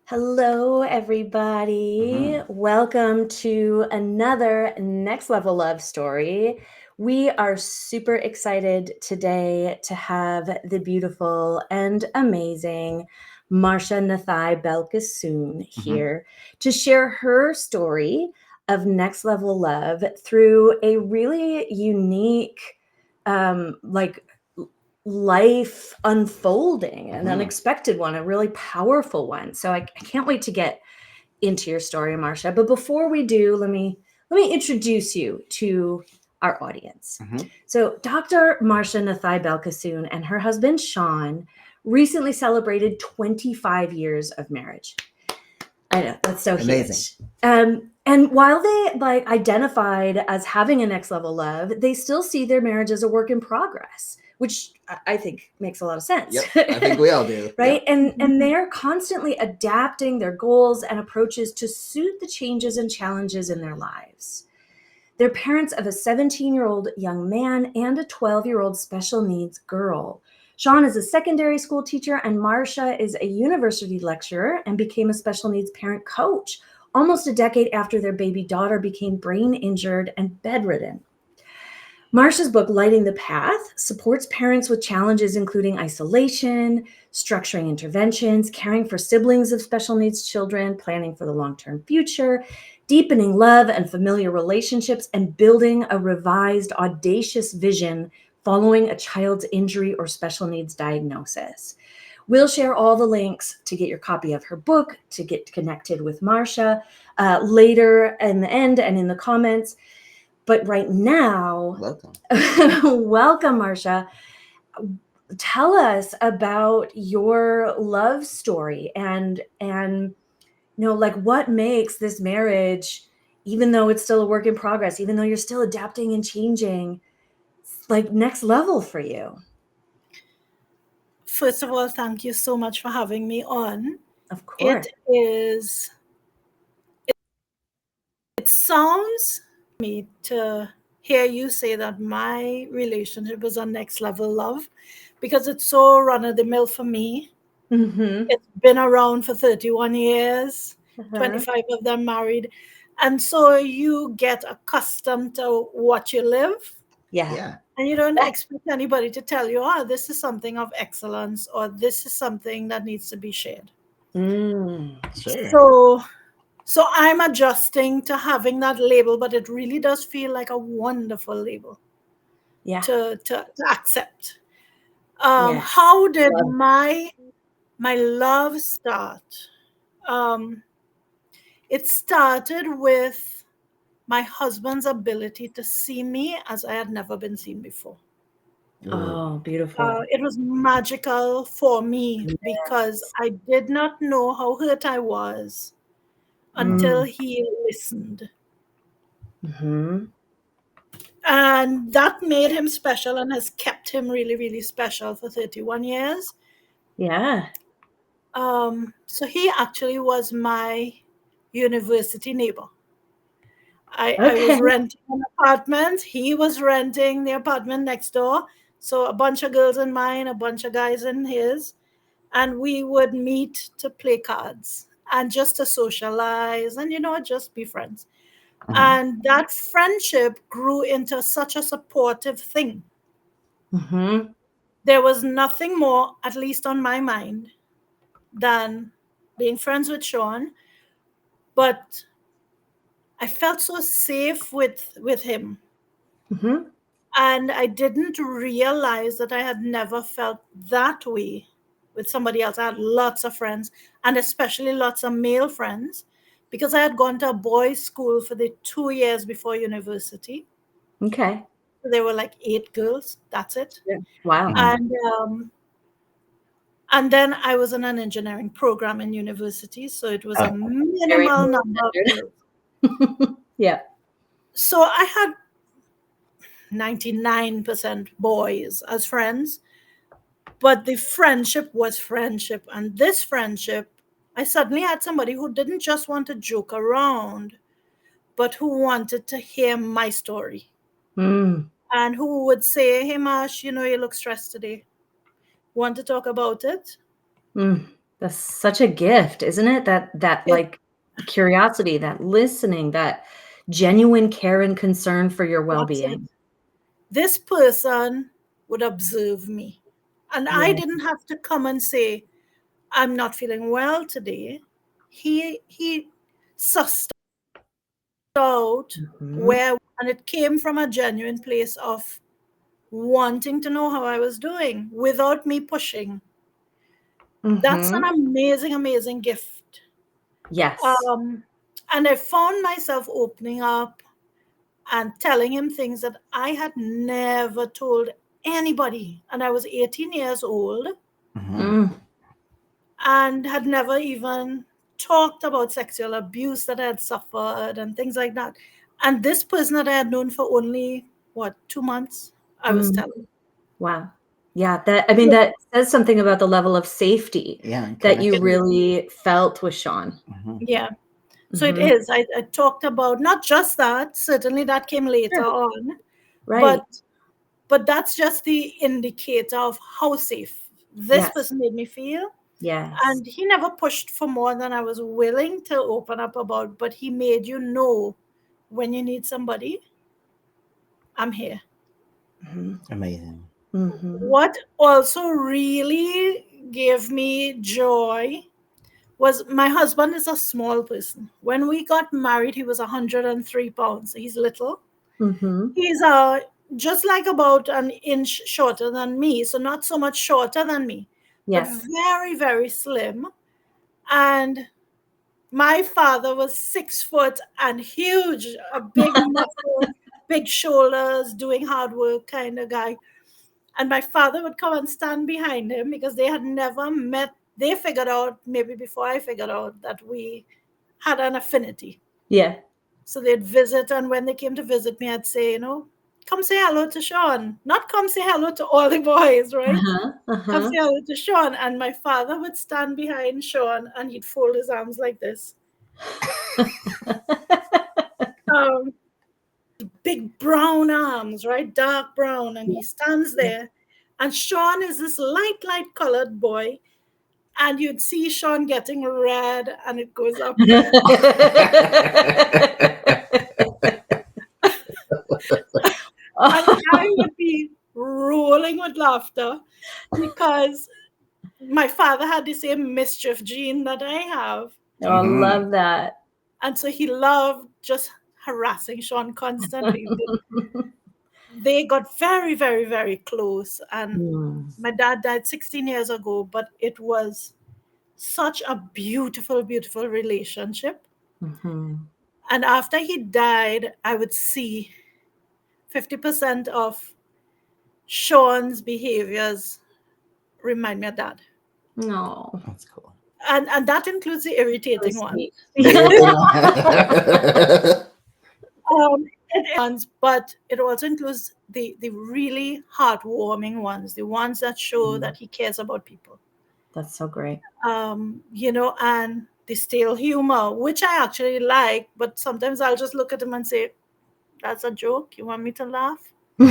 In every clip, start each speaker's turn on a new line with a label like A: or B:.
A: Hello, everybody. Welcome to another Next Level Love Story. We are super excited today to have the beautiful and amazing Marcia Nathai-Balkissoon here to share her story of Next Level Love through a really unique, life unfolding, an unexpected one, a really powerful one. So I can't wait to get into your story, Marcia. But before we do, let me introduce you to our audience. So Dr. Marcia Nathai-Balkissoon and her husband Sean recently celebrated 25 years of marriage. I know, that's so
B: amazing.
A: Huge. And while they identified as having a next level love, they still see their marriage as a work in progress, which I think makes a lot of sense.
B: Yep, I think we all do.
A: Right?
B: Yep.
A: And they're constantly adapting their goals and approaches to suit the changes and challenges in their lives. They're parents of a 17-year-old young man and a 12-year-old special needs girl. Sean is a secondary school teacher, and Marcia is a university lecturer and became a special needs parent coach almost a decade after their baby daughter became brain injured and bedridden. Marcia's book, Lighting the Path, supports parents with challenges including isolation, structuring interventions, caring for siblings of special needs children, planning for the long-term future, deepening love and familiar relationships, and building a revised, audacious vision following a child's injury or special needs diagnosis. We'll share all the links to get your copy of her book, to get connected with Marcia later in the end and in the comments. But right now, welcome, Marcia. Tell us about your love story and what makes this marriage, even though it's still a work in progress, even though you're still adapting and changing, like next level for you.
C: First of all, thank you so much for having me on.
A: Of course.
C: It sounds to me to hear you say that my relationship is a next level love, because it's so run-of-the-mill for me. It's been around for 31 years, 25 of them married. And so you get accustomed to what you live.
A: Yeah.
C: And you don't expect anybody to tell you, oh, this is something of excellence, or this is something that needs to be shared.
B: Sure.
C: So I'm adjusting to having that label, but it really does feel like a wonderful label to accept. How did my love start? It started with my husband's ability to see me as I had never been seen before.
A: Oh, beautiful.
C: It was magical for me because I did not know how hurt I was until he listened. And that made him special and has kept him really, really special for 31 years.
A: Yeah.
C: So he actually was my university neighbor. I was renting an apartment. He was renting the apartment next door. So a bunch of girls in mine, a bunch of guys in his. And we would meet to play cards and just to socialize and, just be friends. And that friendship grew into such a supportive thing. There was nothing more, at least on my mind, than being friends with Sean. But I felt so safe with him. And I didn't realize that I had never felt that way with somebody else. I had lots of friends, and especially lots of male friends, because I had gone to a boys' school for the 2 years before university.
A: Okay.
C: So there were like 8 girls. That's it.
A: Yeah. Wow.
C: And then I was in an engineering program in university, so it was a minimal number of girls.
A: Yeah.
C: So I had 99% boys as friends, but the friendship was friendship. And this friendship, I suddenly had somebody who didn't just want to joke around, but who wanted to hear my story. And who would say, hey, Marsh, you look stressed today. Want to talk about it?
A: That's such a gift, isn't it? That
C: It,
A: like curiosity, that listening, that genuine care and concern for your
C: that's it.
A: well-being.
C: This person would observe me. And I
A: Yeah.
C: didn't have to come and say, I'm not feeling well today. He sussed out
A: Mhm.
C: where, and it came from a genuine place of wanting to know how I was doing without me pushing. That's an
A: Mhm.
C: amazing, amazing gift.
A: Yes.
C: Um, and I found myself opening up and telling him things that I had never told anybody. And I was 18 years old
A: Mm.
C: and had never even talked about sexual abuse that I had suffered and things like that. And this person that I had known for only, what, 2 months, I was
A: Mm.
C: telling.
A: Wow. Yeah, that I mean,
C: So,
A: that says something about the level of safety
B: Yeah, and
A: that you
B: connection.
A: really felt with Sean.
C: yeah. So it
A: Mhm.
C: is. I talked about not just that, certainly that came later
A: Sure.
C: on,
A: Right.
C: but that's just the indicator of how safe this
A: Yes.
C: person made me feel.
A: Yes.
C: And he never pushed for more than I was willing to open up about, but he made you know when you need somebody, I'm here.
A: Mhm.
B: Amazing.
A: Mhm.
C: What also really gave me joy was my husband is a small person. When we got married, he was 103 pounds. He's little.
A: Mhm.
C: He's just like about an inch shorter than me, so not so much shorter than me, but
A: Yes.
C: very, very slim. And my father was 6 foot and huge, a big muscle, big shoulders, doing hard work kind of guy. And my father would come and stand behind him because they had never met. They figured out, maybe before I figured out, that we had an affinity.
A: Yeah.
C: So they'd visit, and when they came to visit me, I'd say, come say hello to Sean. Not come say hello to all the boys, right?
A: Uh-huh.
C: Come
A: Uh-huh.
C: say hello to Sean. And my father would stand behind Sean and he'd fold his arms like this. Um, Big brown arms, right? Dark brown. And he stands there. And Sean is this light colored boy. And you'd see Sean getting red and it goes up there. And I would be rolling with laughter because my father had the same mischief gene that I have.
A: Oh, I love that.
C: And so he loved just harassing Sean constantly. They got very, very, very close. And
A: Mm.
C: my dad died 16 years ago, but it was such a beautiful, beautiful relationship.
A: Mhm.
C: And after he died, I would see 50% of Sean's behaviors remind me of dad.
A: No.
B: That's cool.
C: And that includes the
A: Really
C: irritating ones.
A: sweet.
C: But it also includes the really heartwarming ones, the ones that show that he cares about people.
A: That's so great.
C: And the stale humor, which I actually like, but sometimes I'll just look at him and say, "That's a joke. You want me to laugh?" I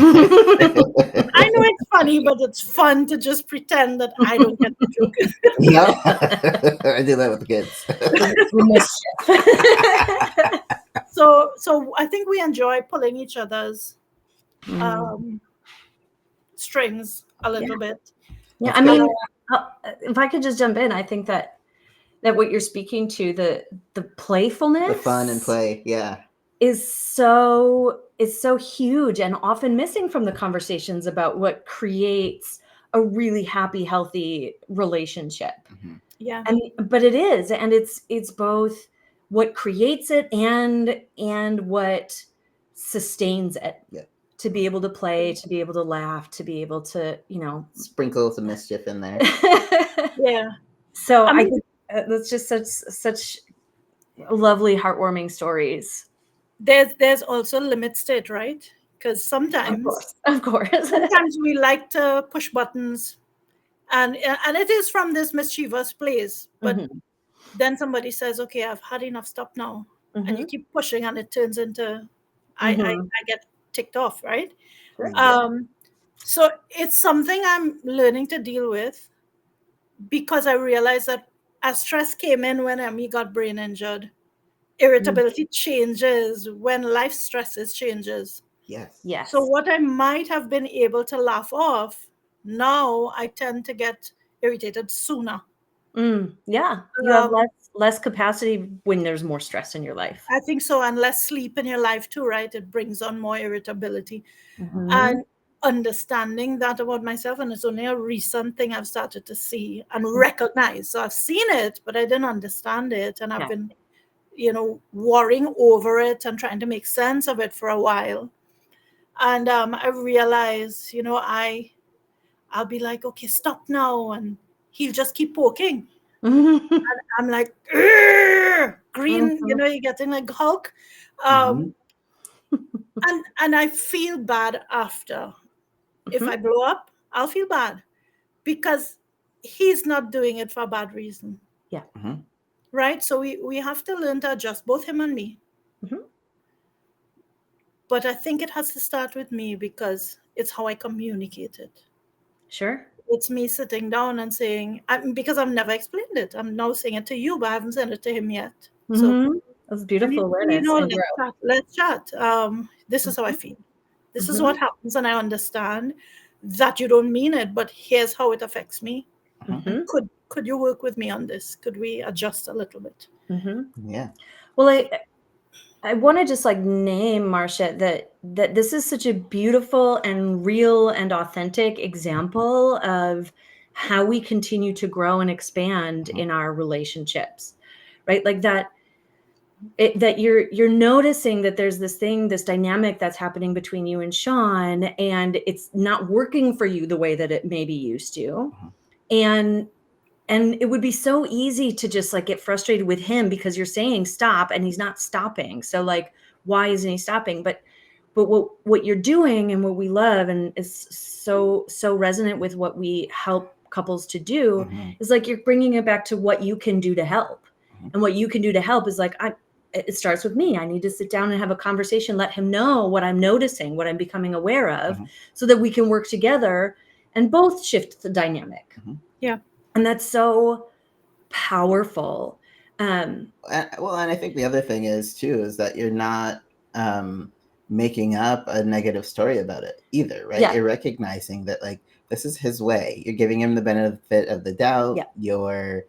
C: know it's funny, but it's fun to just pretend that I don't get the joke.
B: Yeah, I do that with the kids.
C: So I think we enjoy pulling each other's
A: Mm.
C: um, strings a
A: Yeah.
C: little bit.
A: Yeah,
B: That's
A: I mean,
B: cool.
A: if I could just jump in, I think that what you're speaking to, the playfulness,
B: The fun and play, yeah.
A: is so huge and often missing from the conversations about what creates a really happy, healthy relationship.
C: Yeah.
A: But it is, and it's both what creates it and what sustains it.
B: Yeah.
A: To be able to play, to be able to laugh, to be able to,
B: Sprinkle some mischief in there.
C: Yeah.
A: So
C: I
A: I
C: mean,
A: think that's just such lovely, heartwarming stories.
C: there's also limits to it, right? Because
A: Of course.
C: sometimes we like to push buttons, and it is from this mischievous place. But
A: Mhm.
C: then somebody says, "Okay, I've had enough. Stop now," and you
A: Mhm.
C: keep pushing, and it turns into
A: Mhm.
C: I get ticked off, right?
A: Sure.
B: Yeah.
C: So it's something I'm learning to deal with because I realize that as stress came in when Emmy got brain injured, irritability changes when life stresses changes.
B: Yes.
A: Yes.
C: So what I might have been able to laugh off, now I tend to get irritated sooner.
A: Yeah. You have
C: Um,
A: less capacity when there's more stress in your life.
C: I think so, and less sleep in your life too, right? It brings on more irritability.
A: Mhm.
C: And understanding that about myself, and it's only a recent thing I've started to see and recognize. So I've seen it, but I didn't understand it, and I've
A: Yeah.
C: been, worrying over it and trying to make sense of it for a while. And I realized, I'll be like, okay, stop now, and he'll just keep poking. I'm like, "Urgh!" Green, you're getting like Hulk.
B: Mhm.
C: And I feel bad after. If I blow up, I'll feel bad because he's not doing it for a bad reason.
A: Yeah.
B: Mhm.
C: Right? So we have to learn to adjust, both him and me.
A: Mhm.
C: But I think it has to start with me because it's how I communicate it.
A: Sure.
C: It's me sitting down and saying, because I've never explained it. I'm now saying it to you, but I haven't said it to him yet. So
A: That's beautiful awareness and growth.
C: let's chat. This is how I feel. This is what happens, and I understand that you don't mean it, but here's how it affects me. And could you work with me on this? Could we adjust a little bit?
B: Yeah.
A: Well, I want to just like name, Marcia, that this is such a beautiful and real and authentic example of how we continue to grow and expand in our relationships, right? Like that you're noticing that there's this dynamic that's happening between you and Sean, and it's not working for you the way that it maybe used to. And it would be so easy to just like get frustrated with him because you're saying stop and he's not stopping. So like, why isn't he stopping? But what you're doing and what we love and is so resonant with what we help couples to do is like you're bringing it back to what you can do to help. And what you can do to help is like, it starts with me. I need to sit down and have a conversation, let him know what I'm noticing, what I'm becoming aware of, so that we can work together and both shift the dynamic.
C: Yeah.
A: And that's so powerful.
B: Well, and I think the other thing is that you're not making up a negative story about it either, right?
A: Yeah.
B: You're recognizing that like this is his way. You're giving him the benefit of the doubt.
A: Yeah.
B: You're,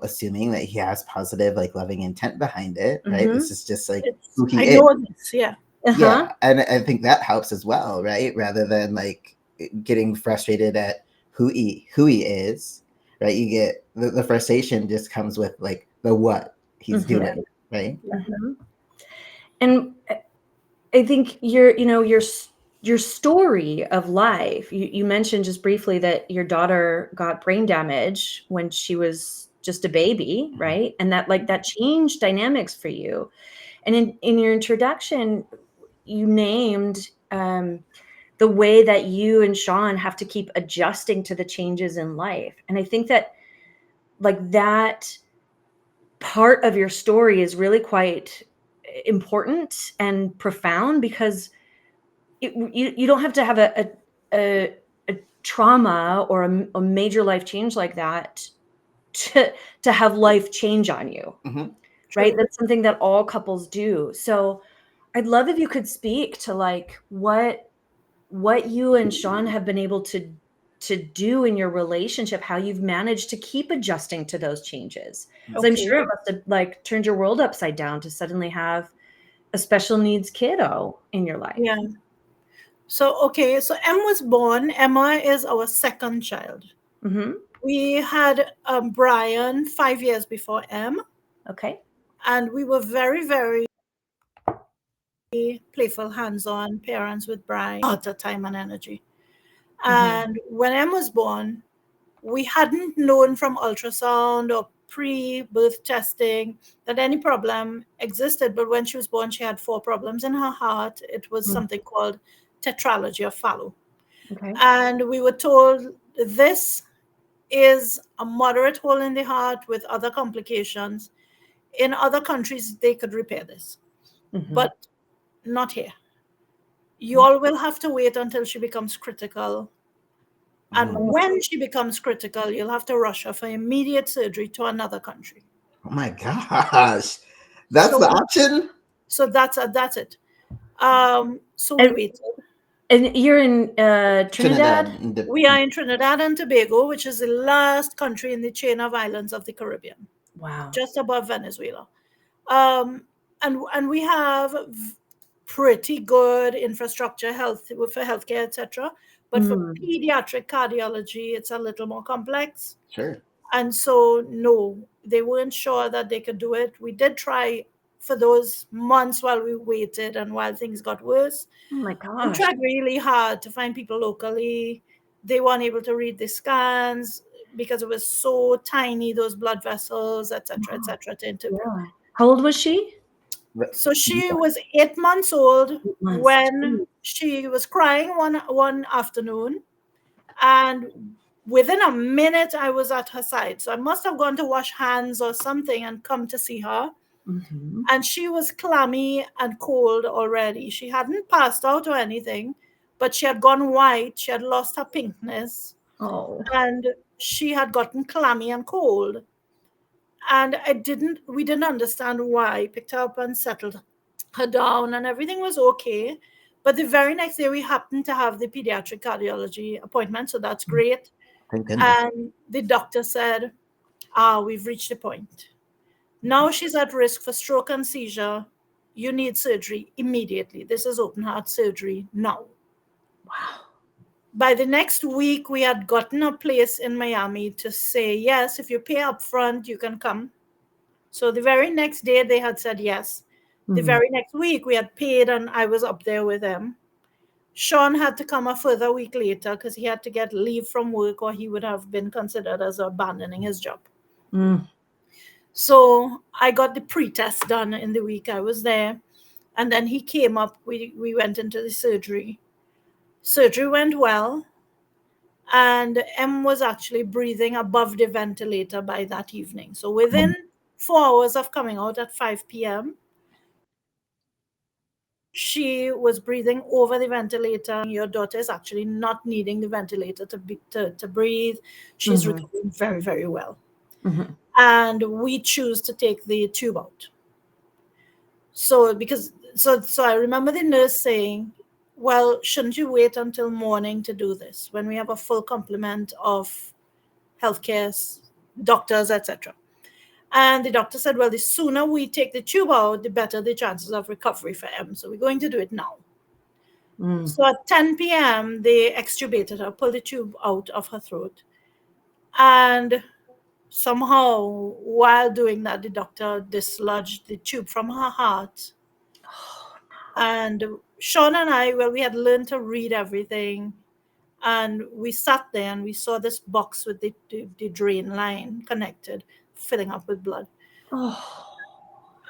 B: assuming that he has positive, like loving intent behind it, right? This is just like who he is.
C: I know this, yeah.
B: Yeah, and I think that helps as well, right? Rather than like getting frustrated at who he is, right? You get the frustration just comes with like the what he's doing, right?
A: And I think your story of life, you mentioned just briefly that your daughter got brain damage when she was just a baby, right? And that changed dynamics for you. And in your introduction, you named the way that you and Sean have to keep adjusting to the changes in life. And I think that like that part of your story is really quite important and profound because you don't have to have a trauma or a major life change like that to have life change on you, right? That's something that all couples do. So I'd love if you could speak to like what you and Sean have been able to do in your relationship, how you've managed to keep adjusting to those changes. So I'm sure it must have like turned your world upside down to suddenly have a special needs kiddo in your life.
C: Yeah. So Em was born. Emma is our second child. We had Brian 5 years before Em.
A: Okay.
C: And we were very, very playful, hands-on parents with Brian, a lot of time and energy. And when Em was born, we hadn't known from ultrasound or pre-birth testing that any problem existed. But when she was born, she had 4 problems in her heart. It was something called tetralogy of Fallot.
A: Okay.
C: And we were told this is a moderate hole in the heart with other complications. In other countries, they could repair this, but not here. You all will have to wait until she becomes critical And
B: Oh.
C: when she becomes critical, you'll have to rush her for immediate surgery to another country.
B: Oh my gosh. That's
C: So,
B: the option?
C: so that's it. So we
A: And,
C: waited.
A: and you're in Trinidad?
C: We are in Trinidad and Tobago, which is the last country in the chain of islands of the Caribbean,
A: Wow.
C: just above Venezuela. And we have pretty good infrastructure for healthcare, etc. But for pediatric cardiology, it's a little more complex.
B: Sure.
C: And so, no, they weren't sure that they could do it. We did try for those months while we waited and while things got worse.
A: Oh my
C: We
A: gosh.
C: tried really hard to find people locally. They weren't able to read the scans because it was so tiny, those blood vessels, etc., to interpret.
A: Yeah. How old was she?
C: So she was 8 months old
A: 8 months.
C: when
A: Jeez.
C: she was crying one afternoon, and within a minute I was at her side. So I must have gone to wash hands or something and come to see her.
A: Mhm.
C: And she was clammy and cold already. She hadn't passed out or anything, but she had gone white. She had lost her pinkness,
A: Oh.
C: and she had gotten clammy and cold. And we didn't understand why. I picked her up and settled her down, and everything was okay. But the very next day, we happened to have the pediatric cardiology appointment, so that's great.
B: Thank goodness.
C: And the doctor said, we've reached the point. Now she's at risk for stroke and seizure. You need surgery immediately. This is open heart surgery now.
A: Wow.
C: By the next week, we had gotten a place in Miami to say, yes, if you pay up front, you can come. So the very next day, they had said yes. The very next week, we had paid, and I was up there with them. Sean had to come a further week later because he had to get leave from work, or he would have been considered as abandoning his job.
A: Mm.
C: So I got the pre-test done in the week I was there. And then he came up. We went into the surgery. Surgery went well. And M was actually breathing above the ventilator by that evening. So within 4 hours of coming out at 5 p.m., she was breathing over the ventilator. Your daughter is actually not needing the ventilator to breathe. She's recovering very, very well.
A: Mhm.
C: And we choose to take the tube out. So I remember the nurse saying, well, shouldn't you wait until morning to do this when we have a full complement of healthcare doctors, etc.? And the doctor said, well, the sooner we take the tube out, the better the chances of recovery for M. So we're going to do it now. So at 10 p.m., they extubated her, pulled the tube out of her throat. And somehow, while doing that, the doctor dislodged the tube from her heart. And Sean and I, well, we had learned to read everything. And we sat there and we saw this box with the drain line connected, filling up with blood.
A: Oh.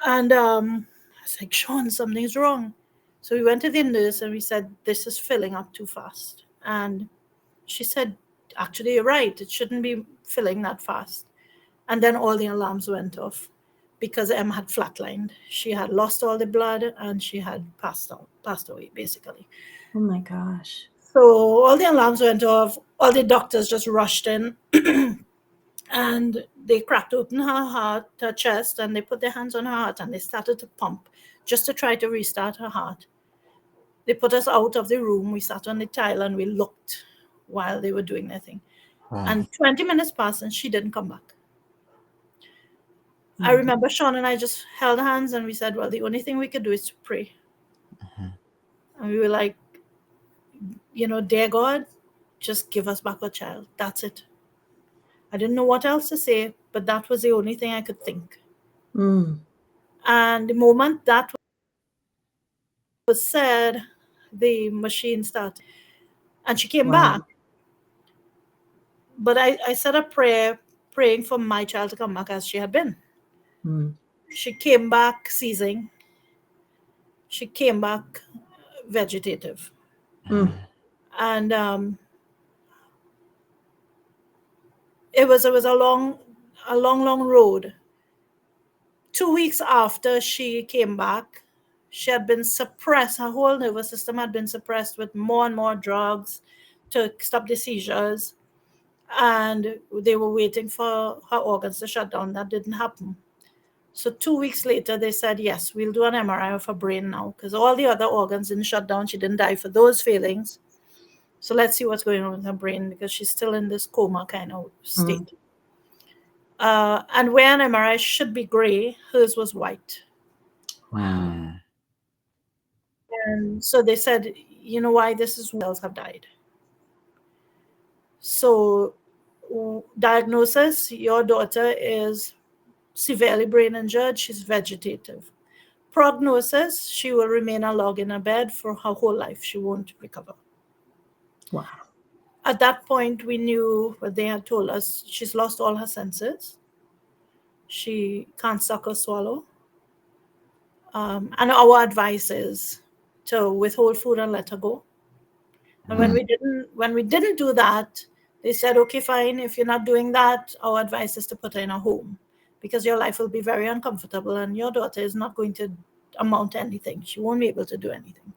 C: And I was like, Sean, something's wrong. So we went to the nurse and we said, this is filling up too fast. And she said, actually, you're right. It shouldn't be filling that fast. And then all the alarms went off because M had flatlined. She had lost all the blood and she had passed away, basically.
A: Oh my gosh.
C: So all the alarms went off. All the doctors just rushed in and they cracked open her heart, her chest, and they put their hands on her heart and they started to pump just to try to restart her heart. They put us out of the room. We sat on the tile and we looked while they were doing their thing.
B: Wow.
C: And 20 minutes passed and she didn't come back. I remember Sean and I just held hands and we said, well, the only thing we could do is to pray. And we were like, dear God, just give us back our child. That's it. I didn't know what else to say, but that was the only thing I could think. And the moment that was said, the machine started. And she came back. But I said a prayer, praying for my child to come back as she had been. She came back seizing. She came back vegetative. And it was a long road. 2 weeks after she came back, she had been suppressed. Her whole nervous system had been suppressed with more and more drugs to stop the seizures. and they were waiting for her organs to shut down. That didn't happen. So 2 weeks later, they said, yes, we'll do an MRI of her brain now, because all the other organs didn't shut down. She didn't die for those failings. So let's see what's going on with her brain, because she's still in this coma kind of state. And where an MRI should be gray, hers was white.
B: Wow.
C: And so they said, you know why this is, else have died. So diagnosis, your daughter is severely brain injured. She's vegetative. Prognosis, she will remain a log in a bed for her whole life. She won't recover.
A: Wow.
C: At that point, we knew what they had told us. She's lost all her senses. She can't suck or swallow. And our advice is to withhold food and let her go. And when we didn't do that, they said, okay, fine. If you're not doing that, our advice is to put her in a home, because your life will be very uncomfortable and your daughter is not going to amount to anything. She won't be able to do anything.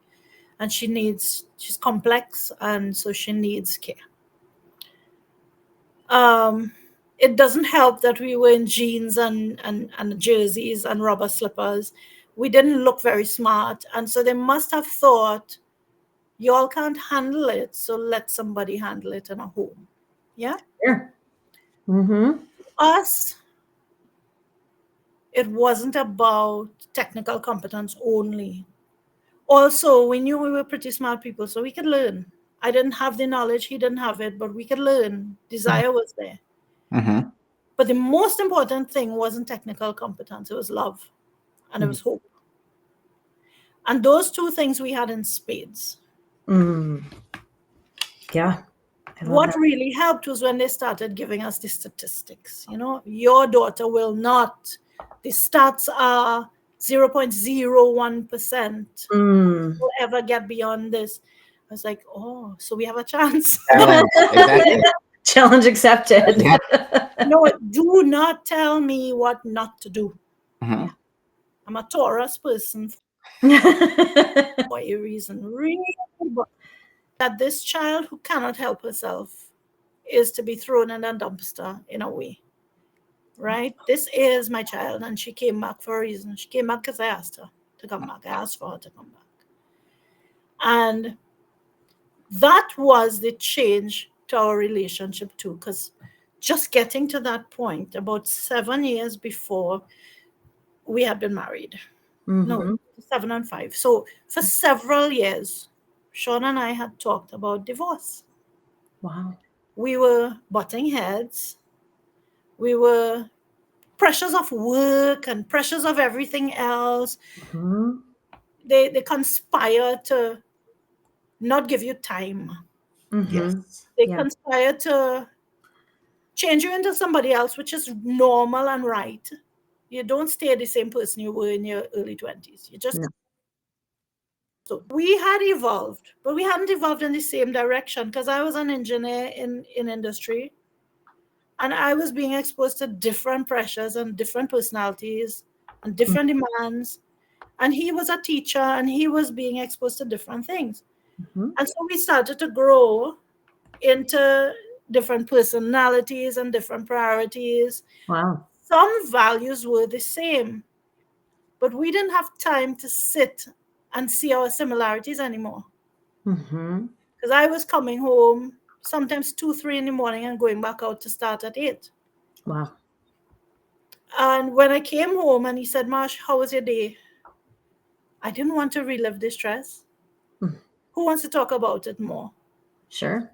C: And she's complex, and so she needs care. It doesn't help that we were in jeans and jerseys and rubber slippers. We didn't look very smart. And so they must have thought, y'all can't handle it, so let somebody handle it in a home. Yeah?
A: Sure. Mm-hmm.
C: Us, it wasn't about technical competence only. Also, we knew we were pretty smart people, so we could learn. I didn't have the knowledge, he didn't have it, but we could learn. Desire was there.
B: Mm-hmm.
C: But the most important thing wasn't technical competence, it was love and it was hope. And those two things we had in spades.
A: Yeah.
C: What really helped was when they started giving us the statistics. You know, your daughter will not, the stats are 0.01% will ever get beyond this. I was like, oh, so we have a chance.
B: Exactly.
A: Challenge accepted.
B: Yeah.
C: No, do not tell me what not to do.
B: Mm-hmm.
C: I'm a Taurus person for a reason. Really, that this child who cannot help herself is to be thrown in a dumpster in a way. Right? This is my child, and she came back for a reason. She came back because I asked her to come back. I asked for her to come back. And that was the change to our relationship too, because just getting to that point about 7 years before we had been married. No, 7 and 5. So for several years, Sean and I had talked about divorce.
A: Wow.
C: We were butting heads. We were pressures of work and pressures of everything else. They conspire to not give you time.
B: Yes.
C: They conspire to change you into somebody else, which is normal and right. You don't stay the same person you were in your early 20s. You just... So we had evolved, but we hadn't evolved in the same direction, because I was an engineer in industry, and I was being exposed to different pressures and different personalities and different demands. And he was a teacher, and he was being exposed to different things. And so we started to grow into different personalities and different priorities.
A: Wow.
C: Some values were the same, but we didn't have time to sit and see our similarities anymore. Because I was coming home sometimes 2, 3 in the morning and going back out to start at 8.
A: Wow.
C: And when I came home and he said, Marsh, how was your day? I didn't want to relive the stress. Who wants to talk about it more?
A: Sure.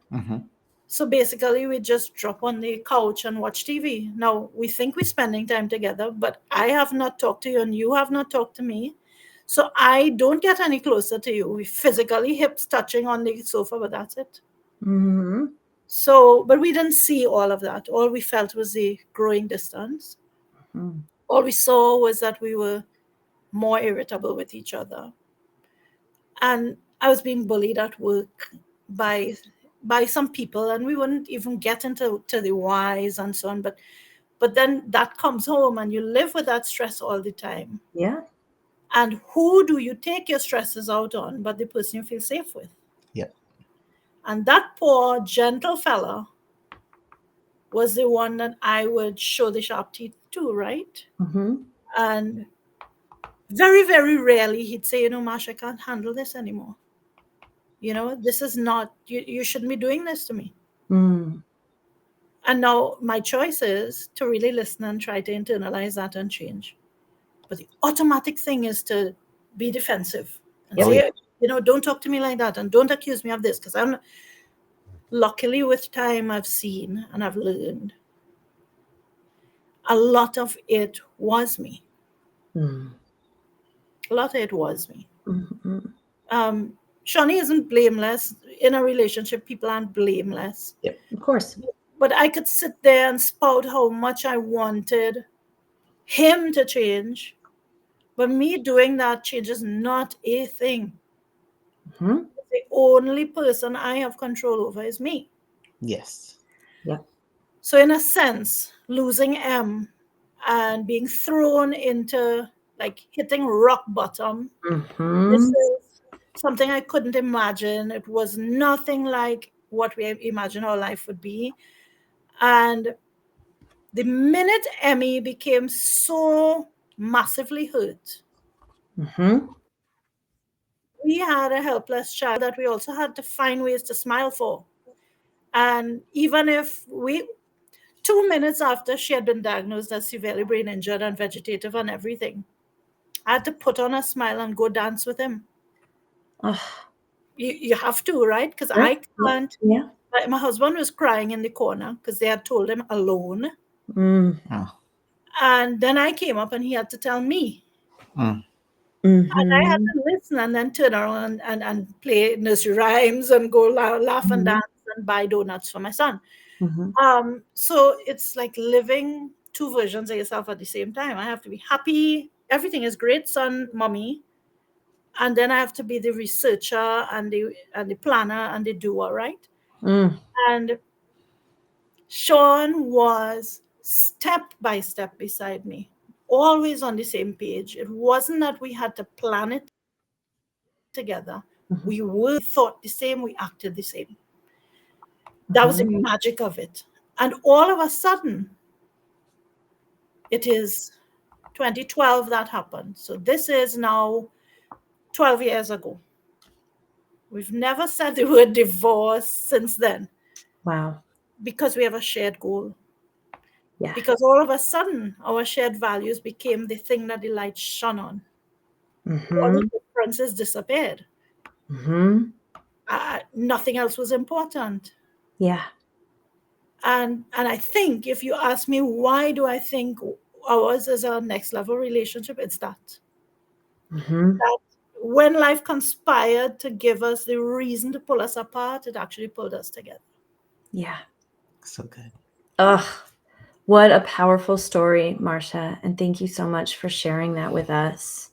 C: So basically, we just drop on the couch and watch TV. Now, we think we're spending time together, but I have not talked to you and you have not talked to me. So I don't get any closer to you. We physically hips touching on the sofa, but that's it. So, but we didn't see all of that. All we felt was the growing distance. All we saw was that we were more irritable with each other. And I was being bullied at work by some people, and we wouldn't even get into the whys and so on. But then that comes home and you live with that stress all the time.
A: Yeah.
C: And who do you take your stresses out on but the person you feel safe with?
B: Yep.
C: And that poor, gentle fella was the one that I would show the sharp teeth to, right?
A: Mm-hmm.
C: And very, very rarely he'd say, Marcia, I can't handle this anymore. This is not, you shouldn't be doing this to me.
A: Mm.
C: And now my choice is to really listen and try to internalize that and change. But the automatic thing is to be defensive and say, don't talk to me like that and don't accuse me of this, because luckily with time I've seen and I've learned a lot of it was me.
A: Mm.
C: A lot of it was me.
A: Mm-hmm.
C: Shawnee isn't blameless. In a relationship, people aren't blameless.
A: Yep, of course.
C: But I could sit there and spout how much I wanted him to change. But me doing that change is not a thing.
A: Mm-hmm.
C: The only person I have control over is me.
B: Yes.
A: Yeah.
C: So in a sense, losing M and being thrown into like hitting rock bottom,
A: Mm-hmm.
C: this is something I couldn't imagine. It was nothing like what we imagined our life would be. And the minute Emmy became so massively hurt,
A: Mm-hmm.
C: we had a helpless child that we also had to find ways to smile for. And even if 2 minutes after she had been diagnosed as severely brain injured and vegetative and everything, I had to put on a smile and go dance with him. You have to, right? Because I can't.
A: Yeah.
C: My husband was crying in the corner because they had told him alone.
A: Mm.
B: Oh.
C: And then I came up and he had to tell me.
B: Mm.
C: And I had
A: Mm-hmm.
C: to listen and then turn around and play nursery rhymes and go laugh and dance and buy donuts for my son.
A: Mm-hmm.
C: So it's like living two versions of yourself at the same time. I have to be happy. Everything is great, son, mommy. And then I have to be the researcher and the planner and the doer, right?
A: Mm.
C: And Sean was step by step beside me, always on the same page. It wasn't that we had to plan it together.
A: Mm-hmm.
C: We thought the same, we acted the same. That was the magic of it. And all of a sudden, it is 2012 that happened. So this is now 12 years ago. We've never said the word divorce since then.
A: Wow.
C: Because we have a shared goal.
A: Yeah.
C: Because all of a sudden, our shared values became the thing that the light shone on.
A: Mm-hmm.
C: All the differences disappeared.
A: Mm-hmm.
C: Nothing else was important.
A: Yeah.
C: And I think if you ask me, why do I think ours is our next level relationship, it's that.
A: Mm-hmm.
C: That when life conspired to give us the reason to pull us apart, it actually pulled us together.
A: Yeah.
B: So good.
A: Ugh. What a powerful story, Marcia. And thank you so much for sharing that with us.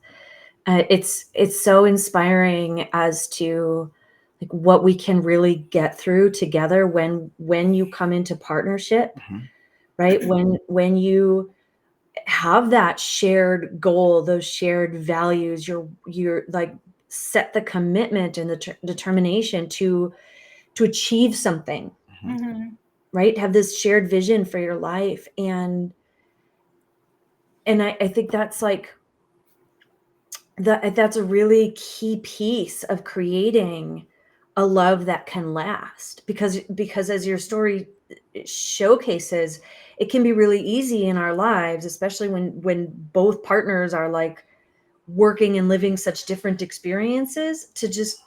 A: It's so inspiring as to like what we can really get through together when you come into partnership, right? When you have that shared goal, those shared values, you're like set the commitment and the determination to achieve something, right? Have this shared vision for your life. And I think that's like that's a really key piece of creating a love that can last, because as your story showcases, it can be really easy in our lives, especially when both partners are like working and living such different experiences, to just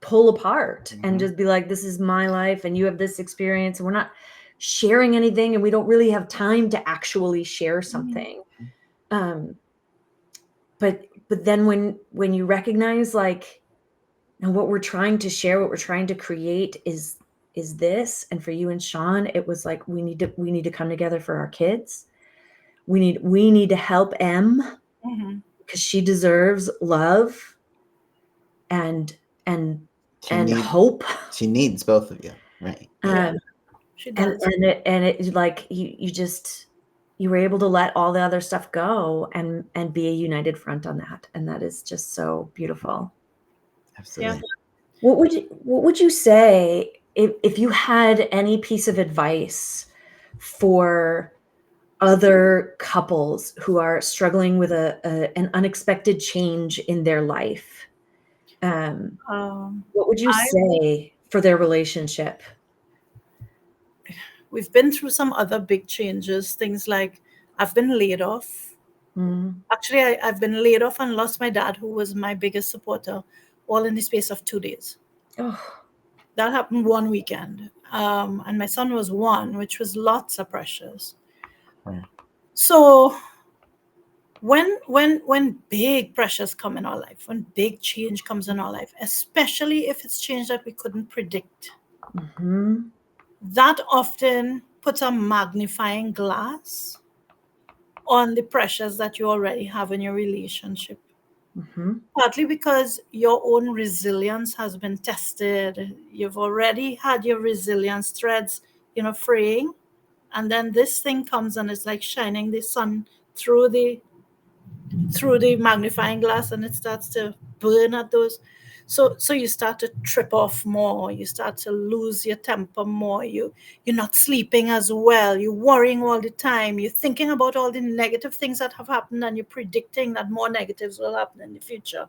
A: pull apart and just be like, this is my life and you have this experience, and we're not sharing anything, and we don't really have time to actually share something. But then when you recognize like, and what we're trying to share, what we're trying to create is this. And for you and Sean, it was like, we need to come together for our kids. We need to help Em, because she deserves love and hope.
B: She needs both of you, right?
C: She does.
A: And it like you were able to let all the other stuff go and be a united front on that. And that is just so beautiful.
B: Absolutely.
C: Yeah.
A: What would you say if you had any piece of advice for other couples who are struggling with an unexpected change in their life? What would you
C: I
A: say for their relationship?
C: We've been through some other big changes, things like I've been laid off.
A: Mm.
C: Actually, I've been laid off and lost my dad, who was my biggest supporter, all in the space of 2 days.
A: Oh.
C: That happened one weekend. And my son was one, which was lots of pressures.
B: Yeah.
C: So when big pressures come in our life, when big change comes in our life, especially if it's change that we couldn't predict,
A: Mm-hmm.
C: that often puts a magnifying glass on the pressures that you already have in your relationship.
A: Mm-hmm.
C: Partly because your own resilience has been tested. You've already had your resilience threads, fraying. And then this thing comes and it's like shining the sun through the magnifying glass, and it starts to burn at those. So you start to trip off more, you start to lose your temper more, you're not sleeping as well, you're worrying all the time, you're thinking about all the negative things that have happened, and you're predicting that more negatives will happen in the future,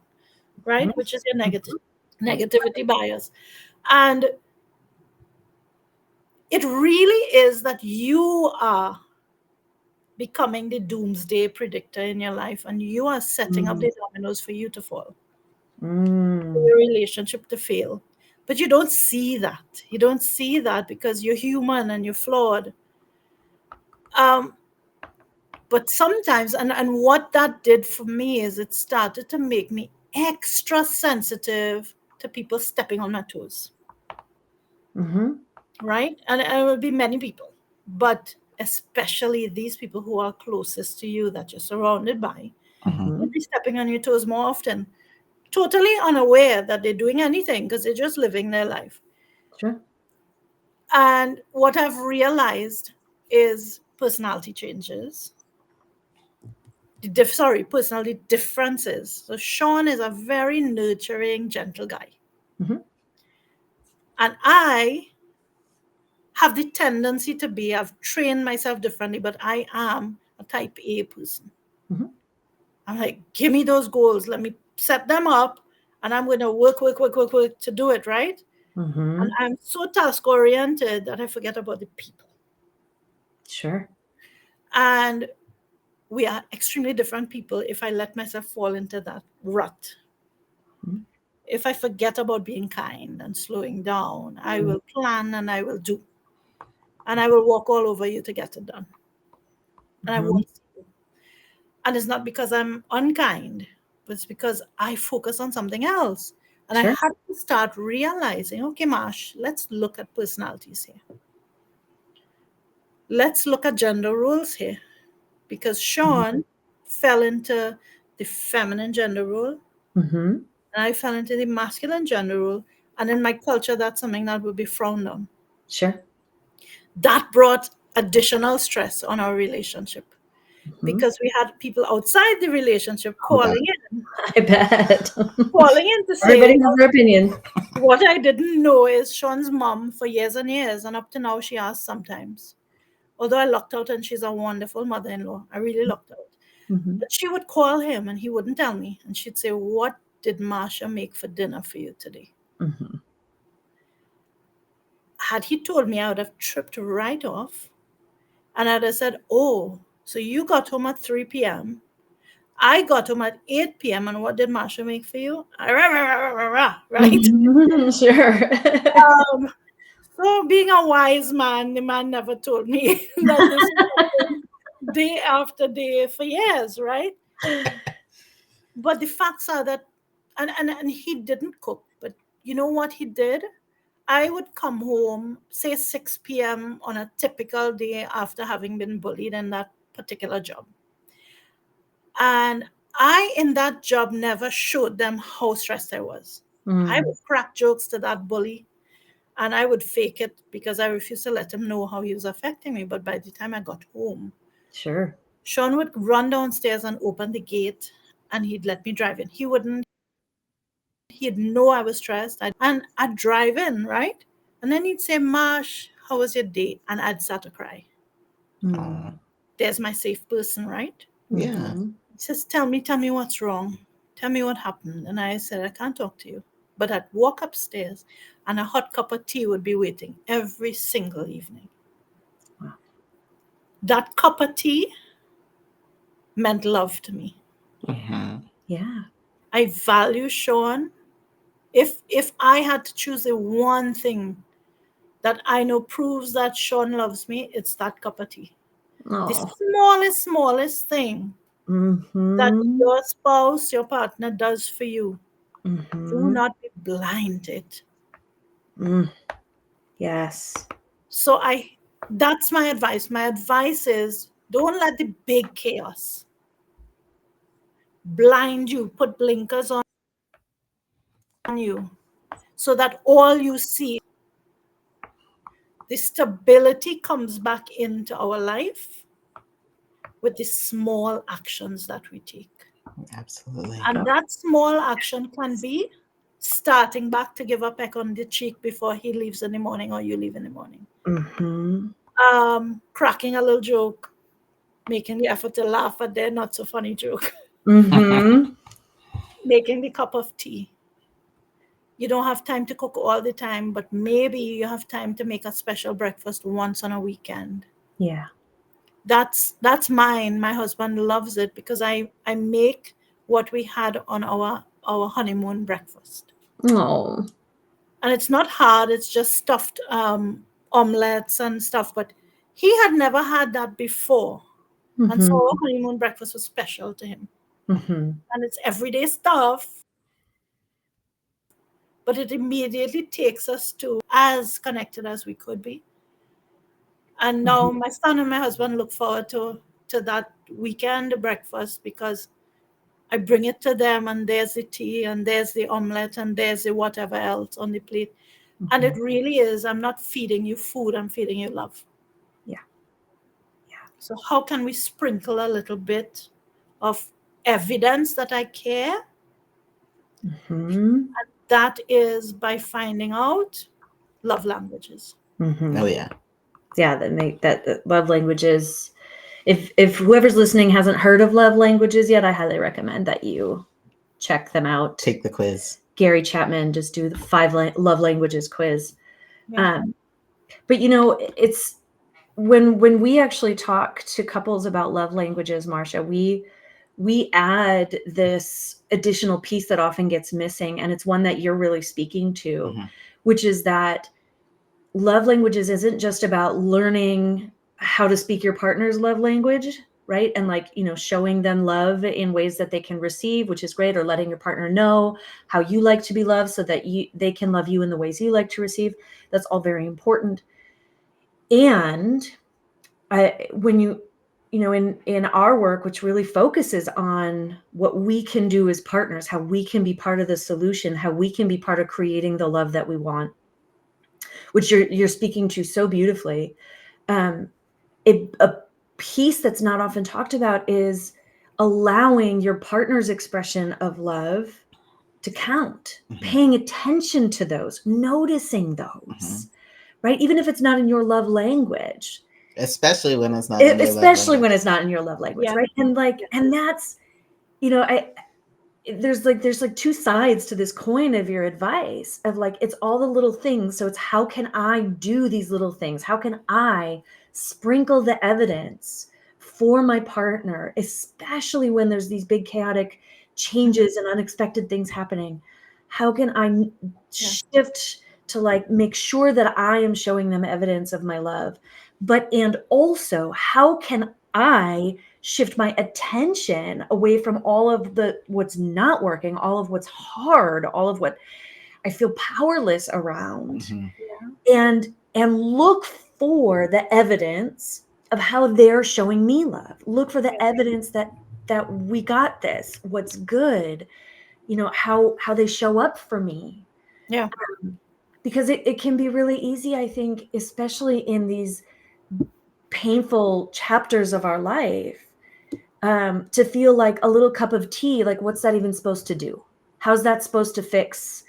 C: right? Which is your negativity bias. And it really is that you are becoming the doomsday predictor in your life, and you are setting up
A: Mm.
C: the dominoes for you to fall, for
A: Mm.
C: your relationship to fail. But you don't see that. You don't see that because you're human and you're flawed. Um, but sometimes, and what that did for me is it started to make me extra sensitive to people stepping on my toes,
A: Mm-hmm.
C: right? And it will be many people, but especially these people who are closest to you, that you're surrounded by,
B: Mhm.
C: will be stepping on your toes more often, totally unaware that they're doing anything because they're just living their life.
A: Sure.
C: And what I've realized is personality changes. Personality differences. So Sean is a very nurturing, gentle guy.
A: Mm-hmm.
C: And I have the tendency to be, I've trained myself differently, but I am a type A person.
A: Mm-hmm.
C: I'm like, give me those goals. Let me set them up. And I'm going to work to do it, right?
A: Mm-hmm.
C: And I'm so task oriented that I forget about the people.
A: Sure.
C: And we are extremely different people if I let myself fall into that rut.
A: Mm-hmm.
C: If I forget about being kind and slowing down, I will plan and I will do. And I will walk all over you to get it done. And I
A: Mm-hmm.
C: won't see you. And it's not because I'm unkind, but it's because I focus on something else. And I
A: Sure.
C: had to start realizing, okay, Marsh, let's look at personalities here. Let's look at gender roles here. Because Sean fell into the feminine gender role,
A: Mm-hmm.
C: and I fell into the masculine gender role. And in my culture, that's something that would be frowned on.
A: Sure.
C: That brought additional stress on our relationship
A: Mm-hmm.
C: because we had people outside the relationship
B: Oh, God.
A: I bet.
C: calling in to say,
A: Everybody has their opinion.
C: what I didn't know is Sean's mom for years and years, and up to now she asks sometimes. Although I lucked out and she's a wonderful mother-in-law, I really lucked out.
A: Mm-hmm.
C: But she would call him and he wouldn't tell me. And she'd say, what did Marcia make for dinner for you today?
A: Mm-hmm.
C: Had he told me, I would have tripped right off. And I'd have said, oh, so you got home at 3 p.m. I got home at 8 p.m. And what did Marcia make for you? Right?
A: Mm-hmm. Sure.
C: Um, so being a wise man, the man never told me that this happened day after day for years, right? But the facts are that, and he didn't cook, but you know what he did? I would come home, say 6 p.m. on a typical day after having been bullied in that particular job. And I, in that job, never showed them how stressed I was. I
A: Mm.
C: would crack jokes to that bully and I would fake it because I refused to let him know how he was affecting me. But by the time I got home,
A: Sure.
C: Sean would run downstairs and open the gate and he'd let me drive in. He'd know I was stressed. And I'd drive in, right? And then he'd say, Marsh, how was your day? And I'd start to cry. There's my safe person, right?
B: Yeah.
C: He says, tell me what's wrong. Tell me what happened. And I said, I can't talk to you. But I'd walk upstairs and a hot cup of tea would be waiting every single evening.
A: Wow.
C: That cup of tea meant love to me.
A: Yeah.
C: I value Sean. If I had to choose the one thing that I know proves that Sean loves me, it's that cup of tea. The smallest thing that your spouse, your partner does for you, do not be blinded.
A: Yes.
C: So that's my advice. My advice is don't let the big chaos blind you, put blinkers on you, so that all you see, the stability comes back into our life with the small actions that we take.
B: Absolutely.
C: And that small action can be starting back to give a peck on the cheek before he leaves in the morning or you leave in the morning. Cracking a little joke, making the effort to laugh at their not so funny joke. Making the cup of tea. You don't have time to cook all the time, but maybe you have time to make a special breakfast once on a weekend.
A: Yeah.
C: That's mine. My husband loves it because I make what we had on our honeymoon breakfast.
A: Oh.
C: And it's not hard. It's just stuffed omelets and stuff. But he had never had that before. And so our honeymoon breakfast was special to him. And it's everyday stuff. But it immediately takes us to as connected as we could be. And now my son and my husband look forward to that weekend breakfast because I bring it to them and there's the tea and there's the omelette and there's the whatever else on the plate. And it really is, I'm not feeding you food, I'm feeding you love.
A: Yeah.
C: So how can we sprinkle a little bit of evidence that I care? And that is by finding out love languages.
B: Oh yeah.
A: Yeah, that love languages. If whoever's listening hasn't heard of love languages yet, I highly recommend that you check them out.
B: Take the quiz.
A: Gary Chapman just do the 5 love languages quiz.
C: Yeah.
A: But it's when we actually talk to couples about love languages, Marcia, we add this additional piece that often gets missing, and it's one that you're really speaking to, which is that love languages isn't just about learning how to speak your partner's love language, right? And showing them love in ways that they can receive, which is great, or letting your partner know how you like to be loved so that they can love you in the ways you like to receive. That's all very important. And when in our work, which really focuses on what we can do as partners, how we can be part of the solution, how we can be part of creating the love that we want, which you're speaking to so beautifully. A piece that's not often talked about is allowing your partner's expression of love to count, paying attention to those, noticing those, right? Even if it's not in your love language.
B: Especially when it's not
A: in your love language,
C: Yeah.
A: right? And that's, there's two sides to this coin of your advice of it's all the little things. So it's how can I do these little things? How can I sprinkle the evidence for my partner, especially when there's these big chaotic changes and unexpected things happening? How can I shift to make sure that I am showing them evidence of my love? And also, how can I shift my attention away from all of what's not working, all of what's hard, all of what I feel powerless around, and look for the evidence of how they're showing me love. Look for the evidence that we got this, what's good, how they show up for me.
C: Yeah.
A: Because it can be really easy, I think, especially in these painful chapters of our life, to feel like a little cup of tea, what's that even supposed to do? How's that supposed to fix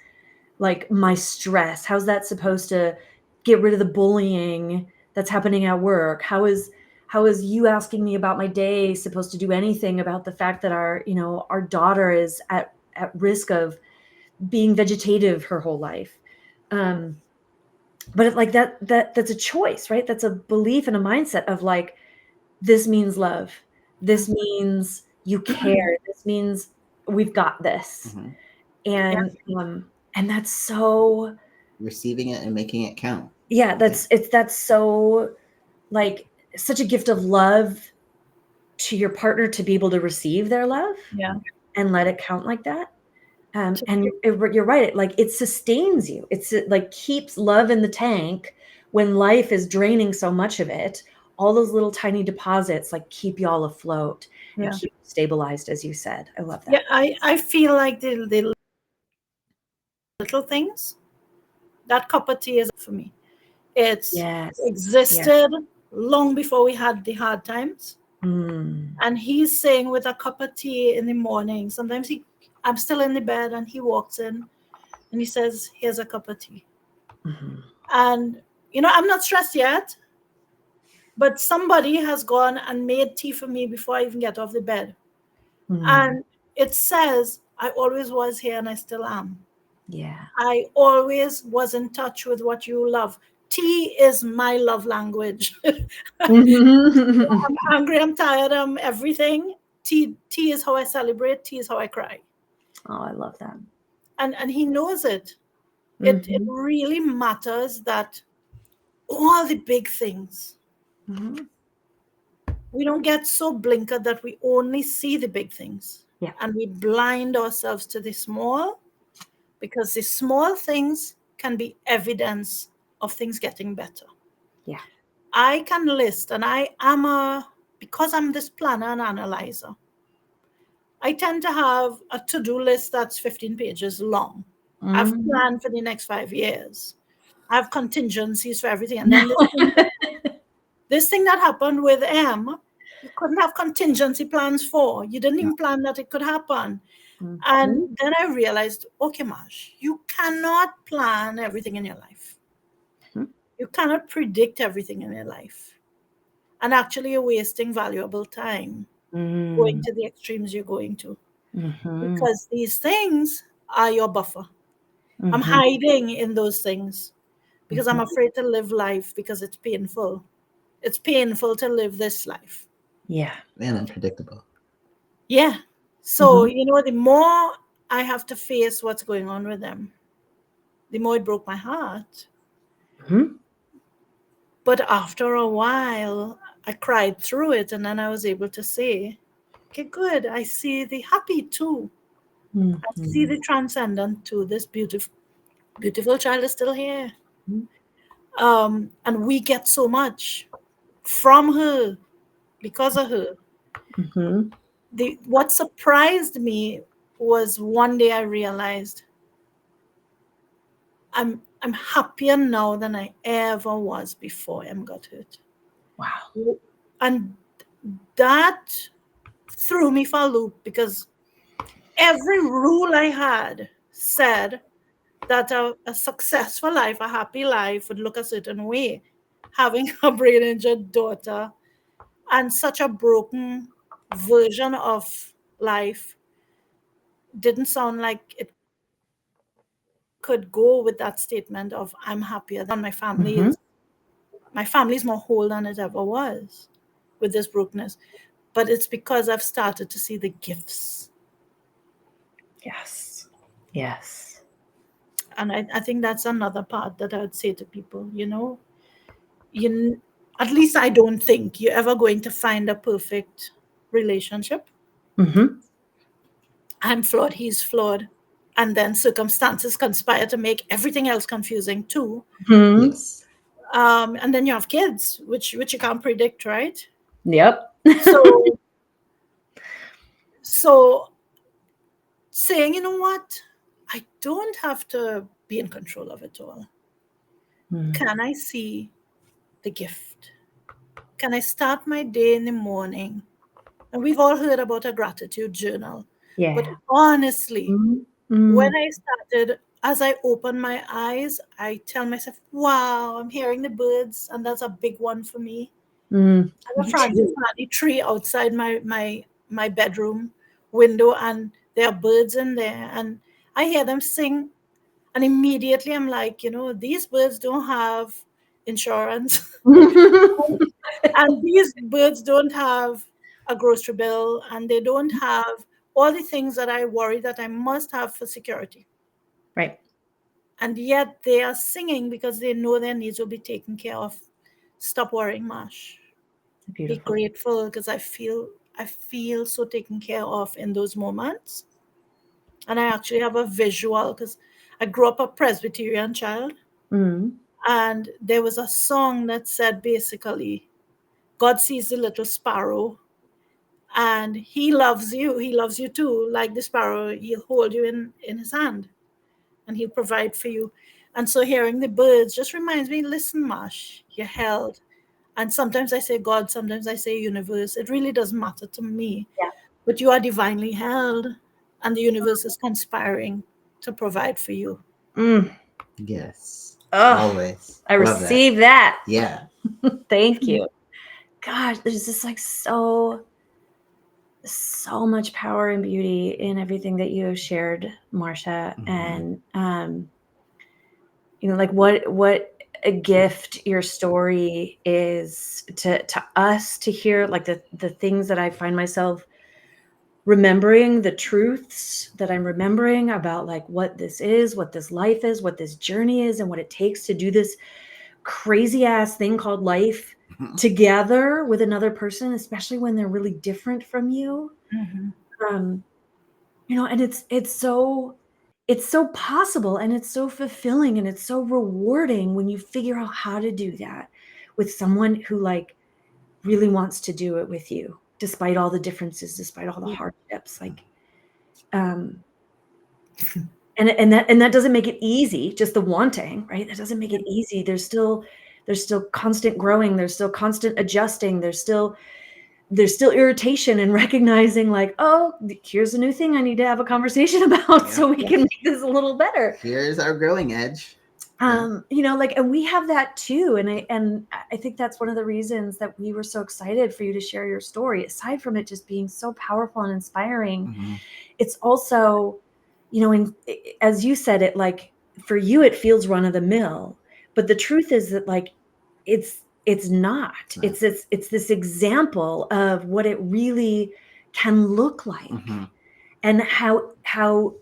A: my stress? How's that supposed to get rid of the bullying that's happening at work? How is How is you asking me about my day supposed to do anything about the fact that our daughter is at risk of being vegetative her whole life? But like that's a choice, right? That's a belief and a mindset of like, this means love. This means you care. This means we've got this.
B: Mhm.
A: And that's so,
B: Receiving it and making it count.
A: yeah, that's so like such a gift of love to your partner to be able to receive their love and let it count like that. And you're right. It sustains you. It like keeps love in the tank when life is draining so much of it. All those little tiny deposits like keep you all afloat and keep you stabilized, as you said. I love that.
C: Yeah, I feel like the little things, that cup of tea is for me. It's existed long before we had the hard times. And he's saying with a cup of tea in the morning, sometimes I'm still in the bed and he walks in and he says, here's a cup of tea. And, I'm not stressed yet, but somebody has gone and made tea for me before I even get off the bed. And it says, I always was here and I still am.
A: Yeah.
C: I always was in touch with what you love. Tea is my love language. I'm angry, I'm tired, I'm everything. Tea is how I celebrate. Tea is how I cry.
A: Oh, I love that.
C: And he knows it. It really matters that all the big things, we don't get so blinkered that we only see the big things.
A: Yeah.
C: And we blind ourselves to the small, because the small things can be evidence of things getting better.
A: Yeah.
C: I can list, and because I'm this planner and analyzer, I tend to have a to-do list that's 15 pages long. I've planned for the next 5 years. I have contingencies for everything. And then this thing that happened with M, you couldn't have contingency plans for. You didn't even plan that it could happen. And then I realized, okay, Marsh, you cannot plan everything in your life. You cannot predict everything in your life. And actually, you're wasting valuable time going to the extremes you're going to. Because these things are your buffer. I'm hiding in those things because I'm afraid to live life because it's painful. It's painful to live this life.
B: Yeah. And unpredictable.
C: Yeah. So, the more I have to face what's going on with them, the more it broke my heart. But after a while, I cried through it, and then I was able to say, okay, good. I see the happy too. I see the transcendent too. This beautiful child is still here. And we get so much from her because of her. What surprised me was one day I realized I'm happier now than I ever was before M got hurt.
A: Wow.
C: And that threw me for a loop, because every rule I had said that a successful life, a happy life, would look a certain way. Having a brain injured daughter and such a broken version of life didn't sound like it could go with that statement of I'm happier than my family is. My family's more whole than it ever was with this brokenness. But it's because I've started to see the gifts.
A: Yes. Yes.
C: And I think that's another part that I would say to people, at least I don't think you're ever going to find a perfect relationship. I'm flawed, he's flawed. And then circumstances conspire to make everything else confusing too.
B: Yes.
C: And then you have kids, which you can't predict, right?
A: Yep.
C: So saying, you know what? I don't have to be in control of it all. Can I see the gift? Can I start my day in the morning? And we've all heard about a gratitude journal.
A: Yeah.
C: But honestly, when I started, as I open my eyes, I tell myself, wow, I'm hearing the birds. And that's a big one for me.
A: Mm.
C: I have a
A: Me
C: Francis
A: too.
C: Hardy tree outside my bedroom window, and there are birds in there, and I hear them sing, and immediately I'm like, these birds don't have insurance, and these birds don't have a grocery bill, and they don't have all the things that I worry that I must have for security.
A: Right.
C: And yet they are singing because they know their needs will be taken care of. Stop worrying, Marsh. Be
A: Beautiful.
C: grateful, because I feel so taken care of in those moments. And I actually have a visual, because I grew up a Presbyterian child,
A: Mm.
C: and there was a song that said basically, God sees the little sparrow, and he loves you too, like the sparrow. He'll hold you in his hand, and he'll provide for you. And so hearing the birds just reminds me, listen, Marsh, you're held. And sometimes I say God, sometimes I say universe. It really doesn't matter to me.
A: Yeah.
C: But you are divinely held, and the universe is conspiring to provide for you.
A: Mm.
B: Yes.
A: Oh,
B: Always.
A: I
B: Love that.
A: receive that.
B: Yeah.
A: Thank you. Gosh, there's just like so much power and beauty in everything that you have shared, Marcia.
B: Mhm.
A: And like what a gift your story is to us to hear, like the things that I find myself remembering, the truths that I'm remembering about like what this is, what this life is, what this journey is, and what it takes to do this crazy ass thing called life
B: Mhm.
A: together with another person, especially when they're really different from you.
C: Mhm.
A: um and it's so possible, and it's so fulfilling, and it's so rewarding when you figure out how to do that with someone who like really wants to do it with you, despite all the differences, despite all the
C: Yeah.
A: hardships. Like um and that doesn't make it easy, just the wanting, right? That doesn't make
C: Yeah.
A: it easy. There's still constant growing, there's still constant adjusting, there's still irritation, and recognizing like, oh, here's a new thing I need to have a conversation about so we
C: Yeah.
A: can make this a little better.
B: Here's our growing edge. Yeah.
A: Like, and we have that too. And I think that's one of the reasons that we were so excited for you to share your story. Aside from it just being so powerful and inspiring,
B: Mhm.
A: it's also, as you said it, like for you, it feels run of the mill, but the truth is that like, it's not, it's this example of what it really can look like,
B: Mhm.
A: and how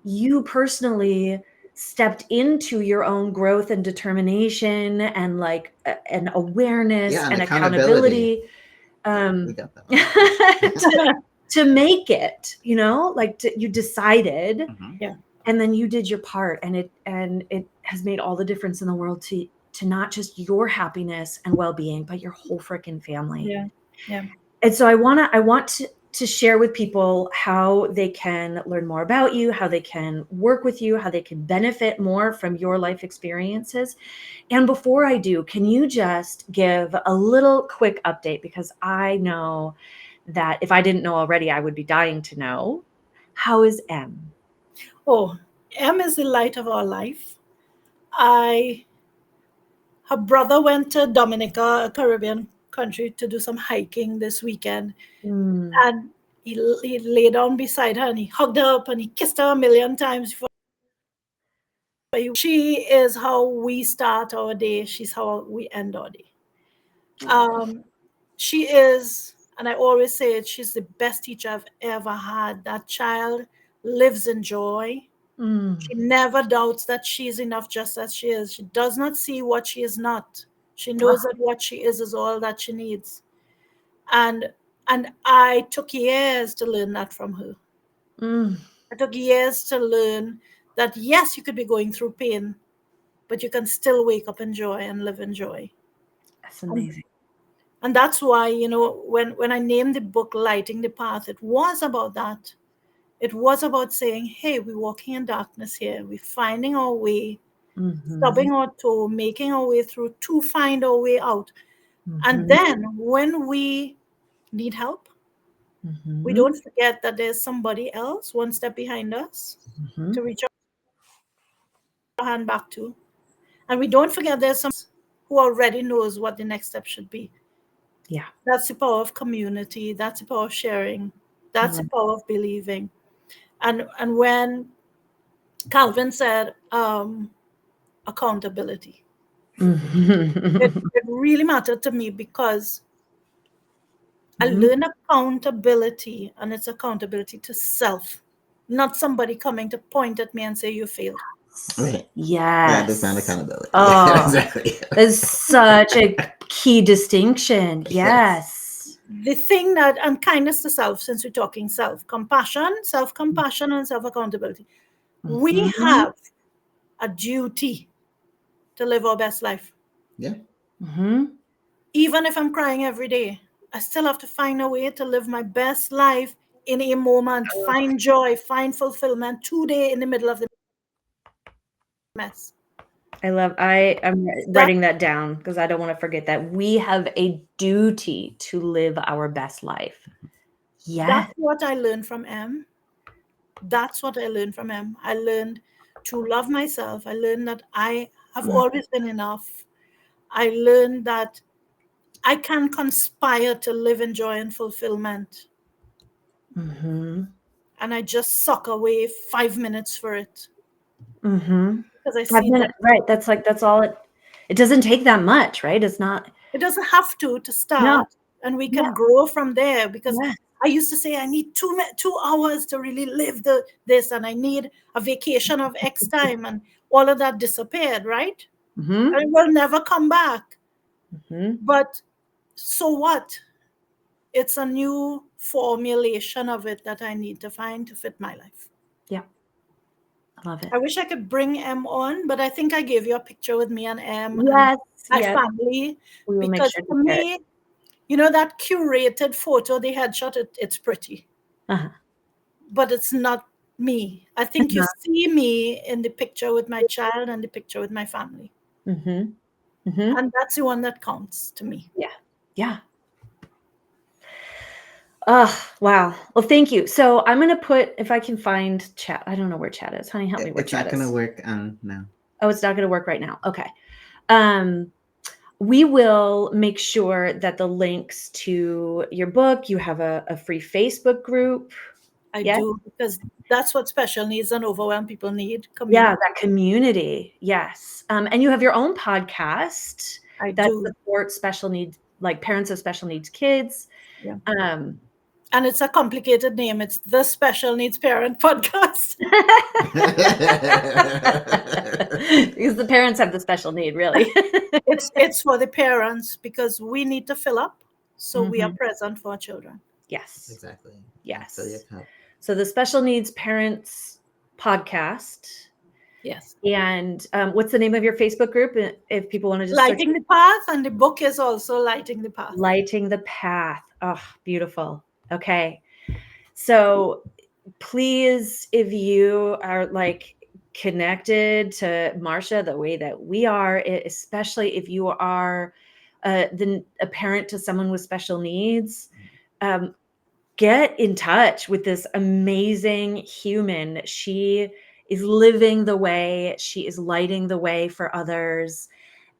A: you personally stepped into your own growth and determination, and like and awareness
B: Yeah, and
A: and
B: accountability.
A: accountability,
B: We
A: um
B: got that one.
A: to, to make it, like you decided,
B: Mhm.
C: Yeah.
A: and then you did your part, and it has made all the difference in the world to not just your happiness and well-being, but your whole freaking family.
C: Yeah. Yeah.
A: And so I want to share with people how they can learn more about you, how they can work with you, how they can benefit more from your life experiences. And before I do, can you just give a little quick update? Because I know that if I didn't know already, I would be dying to know. How is M?
C: Oh, M is the light of our life. I Her brother went to Dominica, a Caribbean country, to do some hiking this weekend,
A: Mm.
C: and he lay down beside her, and he hugged her up, and he kissed her a million times before she is how we start our day. She's how we end our day. Um, she is, and I always say it, she's the best teacher I've ever had. That child lives in joy.
A: Mm.
C: She never doubts that she is enough just as she is. She does not see what she is not. She knows
A: Ah.
C: that what she is all that she needs. And I took years to learn that from her.
A: Mm.
C: I took years to learn that yes, you could be going through pain, but you can still wake up in joy and live in joy.
A: That's
C: And
A: amazing.
C: and that's why, when I named the book Lighting the Path, it was about that. It was about saying, hey, we're walking in darkness here. We're finding our way,
A: Mm-hmm.
C: stubbing our toe, making our way through to find our way out. And
A: Mm-hmm.
C: then when we need help, we
A: Mm-hmm.
C: don't forget that there's somebody else one step behind us
A: Mm-hmm.
C: to reach our hand back to. And we don't forget there's some who already knows what the next step should be.
A: Yeah.
C: That's the power of community. That's the power of sharing. That's the power of believing. And when Calvin said accountability, it really mattered to me because I learned accountability, and it's accountability to self, not somebody coming to point at me and say you failed.
B: Right.
A: Yes.
B: That's not accountability.
A: Oh,
B: Exactly.
A: that's such a key distinction. Yes.
C: The thing that, and kindness to self, since we're talking self-compassion, and self-accountability, we have a duty to live our best life.
B: Yeah.
C: Even if I'm crying every day, I still have to find a way to live my best life in a moment, find joy, find fulfillment today in the middle of the mess.
A: I'm writing that down because I don't want to forget that we have a duty to live our best life. Yes.
C: That's what I learned from M. I learned to love myself. I learned that I have always been enough. I learned that I can conspire to live in joy and fulfillment. And I just suck away 5 minutes for it. Because I
A: 5
C: see
A: minutes, right? That's all it doesn't take that much, right? It's not.
C: It doesn't have to start, and we can grow from there. Because I used to say I need 2 hours to really live this, and I need a vacation of X time, and all of that disappeared, right? And it will never come back. But so what? It's a new formulation of it that I need to find to fit my life.
A: Yeah. I love it.
C: I wish I could bring M on, but I think I gave you a picture with me and M and my family.
A: We will make
C: Because
A: sure
C: to me, you know, that curated photo, the headshot, it's pretty. But it's not me. I think you see me in the picture with my child and the picture with my family. And that's the one that counts to me.
A: Yeah. Yeah. Oh, wow. Well, thank you. So I'm going to put, if I can find chat. I don't know where chat is. Honey, help me where chat is.
B: It's not going to work now.
A: Oh, it's not going to work right now. Okay. We will make sure that the links to your book, you have a free Facebook group.
C: I do, because that's what special needs and overwhelmed people need.
A: Community. Yeah, that community. Yes. And you have your own podcast that supports special needs, like parents of special needs kids.
C: Yeah. And it's a complicated name. It's the Special Needs Parent Podcast.
A: Because the parents have the special need, really.
C: It's for the parents, because we need to fill up. So we are present for our children.
A: Yes.
B: Exactly.
A: Yes.
B: Fill your cup.
A: So the Special Needs Parents Podcast.
C: Yes.
A: And what's the name of your Facebook group? If people want to just
C: Lighting the Path, and the book is also Lighting the Path.
A: Lighting the Path. Oh, beautiful. Okay. So please, if you are like connected to Marcia the way that we are, especially if you are a parent to someone with special needs, get in touch with this amazing human. She is living the way, she is lighting the way for others.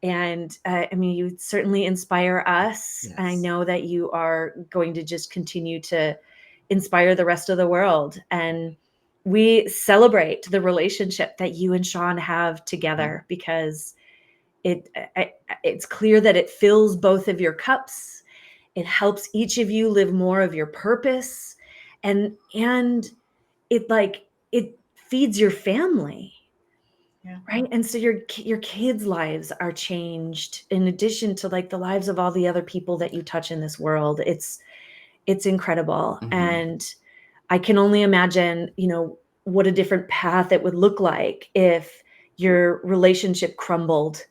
A: And I mean, you certainly inspire us. Yes. I know that you are going to just continue to inspire the rest of the world. And we celebrate the relationship that you and Sean have together, because it's clear that it fills both of your cups. It helps each of you live more of your purpose, and it feeds your family. Yeah. Right. And so your kids' lives are changed, in addition to like the lives of all the other people that you touch in this world. It's incredible. And I can only imagine, what a different path it would look like if your relationship crumbled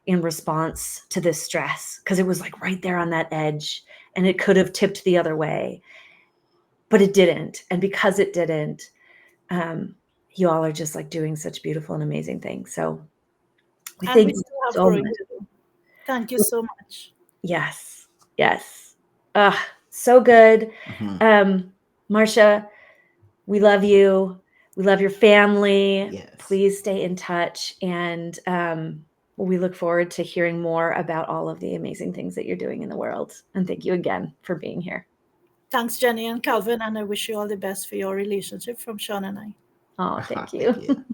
A: in response to this stress, because it was like right there on that edge, and it could have tipped the other way, but it didn't. And because it didn't, you all are just like doing such beautiful and amazing things. So we thank you so much.
C: Thank you so much.
A: Yes. Yes. So good. Marcia, we love you. We love your family.
B: Yes.
A: Please stay in touch. And We look forward to hearing more about all of the amazing things that you're doing in the world. And thank you again for being here.
C: Thanks, Jenny and Calvin, and I wish you all the best for your relationship from Sean and I.
A: Oh, thank you.
B: Thank you.